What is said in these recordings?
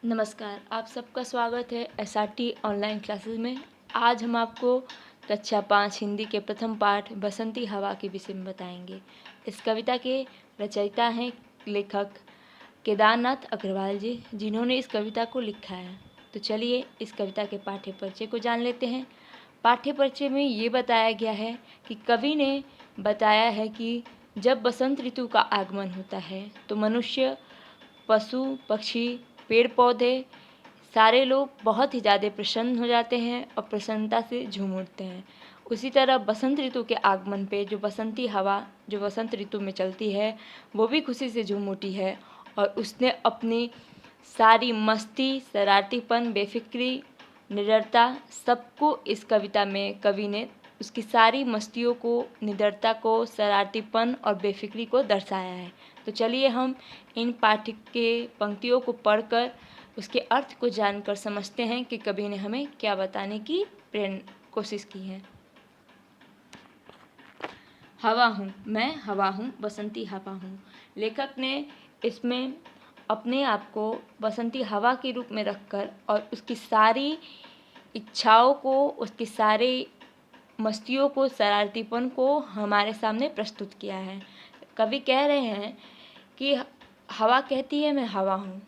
नमस्कार, आप सबका स्वागत है एसआरटी ऑनलाइन क्लासेस में। आज हम आपको कक्षा 5 हिंदी के प्रथम पाठ बसंती हवा के विषय में बताएंगे। इस कविता के रचयिता हैं लेखक केदारनाथ अग्रवाल जी, जिन्होंने इस कविता को लिखा है। तो चलिए इस कविता के पाठ्य परिचय को जान लेते हैं। पाठ्य परिचय में ये बताया गया है कि कवि ने बताया है कि जब बसंत ऋतु का आगमन होता है तो मनुष्य, पशु पक्षी, पेड़ पौधे, सारे लोग बहुत ही ज़्यादा प्रसन्न हो जाते हैं और प्रसन्नता से झूम उठते हैं। उसी तरह बसंत ऋतु के आगमन पे जो बसंती हवा जो बसंत ऋतु में चलती है वो भी खुशी से झूम उठी है और उसने अपनी सारी मस्ती, शरारतीपन, बेफिक्री, निडरता सबको इस कविता में कवि ने उसकी सारी मस्तियों को, निडरता को, शरारतीपन और बेफिक्री को दर्शाया है। तो चलिए हम इन पाठ्य के पंक्तियों को पढ़कर उसके अर्थ को जानकर समझते हैं कि कवि ने हमें क्या बताने की कोशिश की है। हवा हूँ, मैं हवा हूँ, बसंती हवा हूँ। लेखक ने इसमें अपने आप को बसंती हवा के रूप में रखकर और उसकी सारी इच्छाओं को, उसकी सारी मस्तियों को, शरारतीपन को हमारे सामने प्रस्तुत किया है। कवि कह रहे हैं कि हवा कहती है मैं हवा हूँ,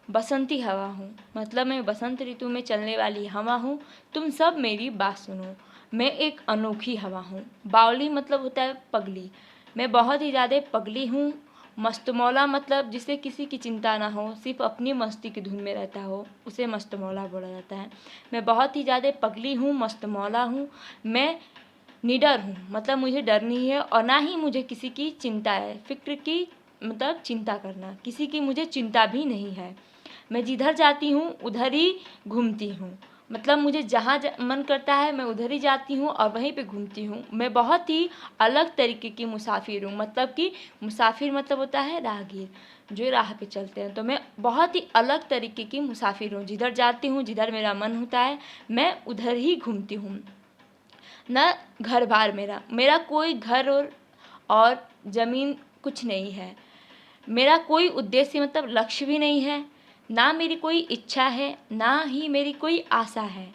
बसंती हवा हूँ, मतलब मैं बसंत ऋतु में चलने वाली हवा हूँ। तुम सब मेरी बात सुनो, मैं एक अनोखी हवा हूँ। बावली मतलब होता है पगली। मैं बहुत ही ज़्यादा पगली हूँ। मस्तमौला मतलब जिसे किसी की चिंता ना हो, सिर्फ अपनी मस्ती की धुन में रहता हो, उसे मस्तमौला बोला जाता है। मैं बहुत ही ज़्यादा पगली हूँ, मस्तमौला हूँ। मैं निडर हूँ, मतलब मुझे डर नहीं है और ना ही मुझे किसी की चिंता है। फिक्र की मतलब चिंता करना, किसी की मुझे चिंता भी नहीं है। मैं जिधर जाती हूँ उधर ही घूमती हूँ, मतलब मुझे जहाँ मन करता है मैं उधर ही जाती हूँ और वहीं पे घूमती हूँ। मैं बहुत ही अलग तरीके की मुसाफिर हूँ, मतलब कि मुसाफिर मतलब होता है राहगीर, जो राह पे चलते हैं। तो मैं बहुत ही अलग तरीके की मुसाफिर हूँ। जिधर जाती हूँ, जिधर मेरा मन होता है, मैं उधर ही घूमती हूँ। न घर बार मेरा कोई घर और ज़मीन कुछ नहीं है। मेरा कोई उद्देश्य मतलब लक्ष्य भी नहीं है। ना मेरी कोई इच्छा है, ना ही मेरी कोई आशा है।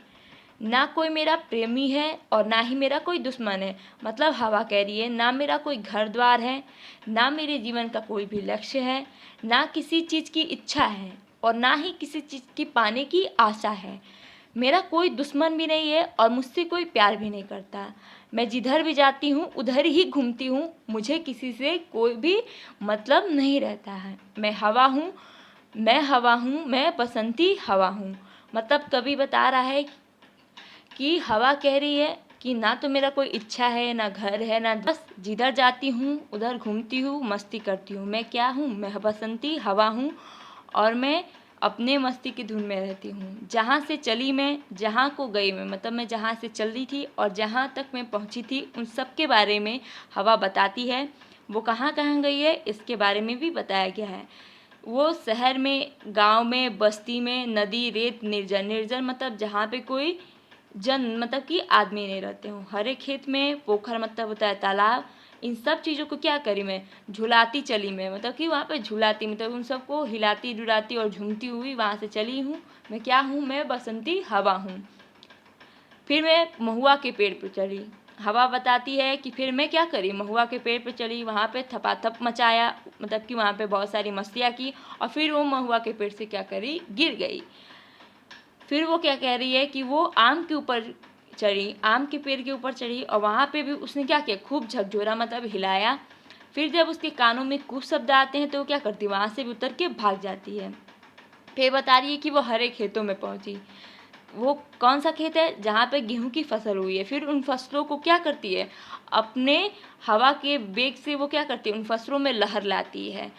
ना कोई मेरा प्रेमी है और ना ही मेरा कोई दुश्मन है। मतलब हवा कह रही है ना मेरा कोई घर द्वार है, ना मेरे जीवन का कोई भी लक्ष्य है, ना किसी चीज़ की इच्छा है और ना ही किसी चीज़ की पाने की आशा है। मेरा कोई दुश्मन भी नहीं है और मुझसे कोई प्यार भी नहीं करता। मैं जिधर भी जाती हूँ उधर ही घूमती हूँ, मुझे किसी से कोई भी मतलब नहीं रहता है। मैं हवा हूँ, मैं हवा हूँ, मैं बसंती हवा हूँ। मतलब कवि बता रहा है कि हवा कह रही है कि ना तो मेरा कोई इच्छा है, ना घर है, ना बस जिधर जाती हूँ उधर घूमती हूँ, मस्ती करती हूँ। मैं क्या हूँ? मैं बसंती हवा हूँ और मैं अपने मस्ती की धुन में रहती हूँ। जहाँ से चली मैं, जहाँ को गई मैं, मतलब मैं जहाँ से चल रही थी और जहाँ तक मैं पहुँची थी उन सब के बारे में हवा बताती है। वो कहाँ कहाँ गई है इसके बारे में भी बताया गया है। वो शहर में, गांव में, बस्ती में, नदी, रेत, निर्जन। निर्जन मतलब जहाँ पे कोई जन मतलब कि आदमी नहीं रहते हों। हरे खेत में, पोखर मतलब होता है तालाब। इन सब चीज़ों को क्या करी मैं? झुलाती चली मैं, मतलब कि वहाँ पे झुलाती, मतलब उन सबको हिलाती डुलाती और झूमती हुई वहाँ से चली हूँ। मैं क्या हूँ? मैं बसंती हवा हूँ। फिर मैं महुआ के पेड़ पर चढ़ी। हवा बताती है कि फिर मैं क्या करी? महुआ के पेड़ पर चढ़ी, वहाँ पे थपाथप मचाया, मतलब कि वहाँ पे बहुत सारी मस्तियाँ की और फिर वो महुआ के पेड़ से क्या करी? गिर गई। फिर वो क्या कह रही है कि वो आम के ऊपर चढ़ी, आम के पेड़ के ऊपर चढ़ी और वहाँ पे भी उसने क्या किया? खूब झकझोरा, मतलब हिलाया। फिर जब उसके कानों में कुछ शब्द आते हैं तो वो क्या करती है? वहाँ से भी उतर के भाग जाती है। फिर बता रही है कि वो हरे खेतों में पहुँची। वो कौन सा खेत है? जहाँ पे गेहूं की फसल हुई है। फिर उन फसलों को क्या करती है? अपने हवा के वेग से वो क्या करती है? उन फसलों में लहर लाती है।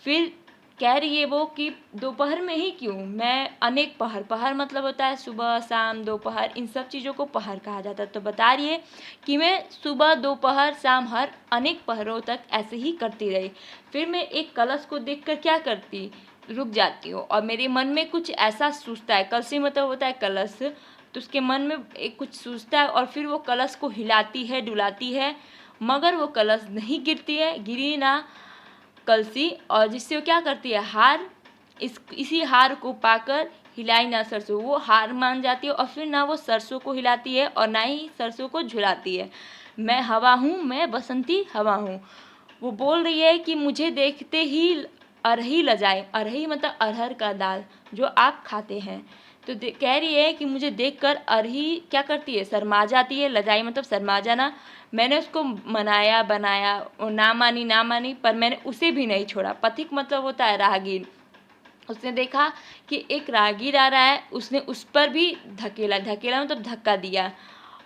फिर कह रही है वो कि दोपहर में ही क्यों? मैं अनेक पहर, पहर मतलब होता है सुबह, शाम, दोपहर, इन सब चीज़ों को पहर कहा जाता है। तो बता रही है कि मैं सुबह, दोपहर, शाम, हर अनेक पहरों तक ऐसे ही करती रही। फिर मैं एक कलश को देखकर क्या करती? रुक जाती हूँ और मेरे मन में कुछ ऐसा सूझता है। कलशी मतलब होता है कलश, तो उसके मन में एक कुछ सूझता है और फिर वो कलश को हिलाती है, डुलाती है, मगर वो कलश नहीं गिरती है, गिरी ना कलसी, और जिससे वो क्या करती है? हार इसी हार को पाकर हिलाई ना सरसों, वो हार मान जाती है और फिर ना वो सरसों को हिलाती है और ना ही सरसों को झुलाती है। मैं हवा हूँ, मैं बसंती हवा हूँ। वो बोल रही है कि मुझे देखते ही अरही लजाए, अरही मतलब अरहर का दाल जो आप खाते हैं। तो कह रही है कि मुझे देखकर अरही क्या करती है, शर्मा जाती है। लजाई मतलब शर्मा जाना। मैंने उसको मनाया बनाया, और ना मानी पर मैंने उसे भी नहीं छोड़ा। पथिक मतलब होता है राहगीर। उसने देखा कि एक राहगीर आ रहा है, उसने उस पर भी धकेला, धकेला मतलब धक्का दिया।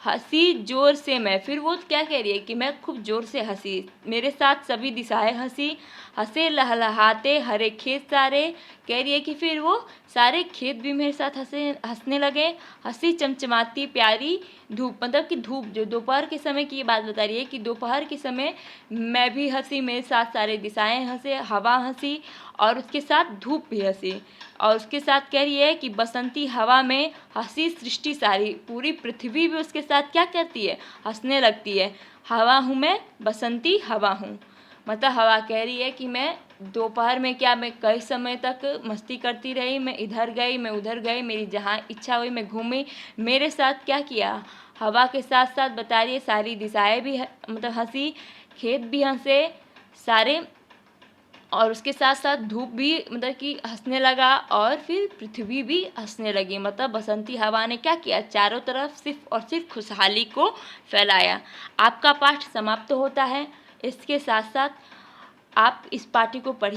हंसी जोर से मैं, फिर वो क्या कह रही है कि मैं खूब जोर से हंसी, मेरे साथ सभी दिशाएं हंसी, हंसे लहलहाते हरे खेत सारे। कह रही है कि फिर वो सारे खेत भी मेरे साथ हंसने लगे। हंसी चमचमाती प्यारी धूप, मतलब कि धूप जो दोपहर के समय की ये बात बता रही है कि दोपहर के समय मैं भी हंसी, मेरे साथ सारे दिशाएं हंसे, हवा हंसी और उसके साथ धूप भी हंसी। और उसके साथ कह रही है कि बसंती हवा में हंसी सृष्टि सारी, पूरी पृथ्वी भी उसके साथ क्या करती है, हंसने लगती है। हवा हूँ मैं, बसंती हवा हूँ। मतलब हवा कह रही है कि मैं दोपहर में क्या, मैं कई समय तक मस्ती करती रही, मैं इधर गई, मैं उधर गई, मेरी जहाँ इच्छा हुई मैं घूमी। मेरे साथ क्या किया, हवा के साथ साथ बता रही है सारी दिशाएं भी मतलब हंसी, खेत भी हंसे सारे, और उसके साथ साथ धूप भी मतलब कि हंसने लगा और फिर पृथ्वी भी हंसने लगी। मतलब बसंती हवा ने क्या किया, चारों तरफ सिर्फ और सिर्फ खुशहाली को फैलाया। आपका पाठ समाप्त होता है। इसके साथ साथ आप इस पाठ्य को पढ़िए।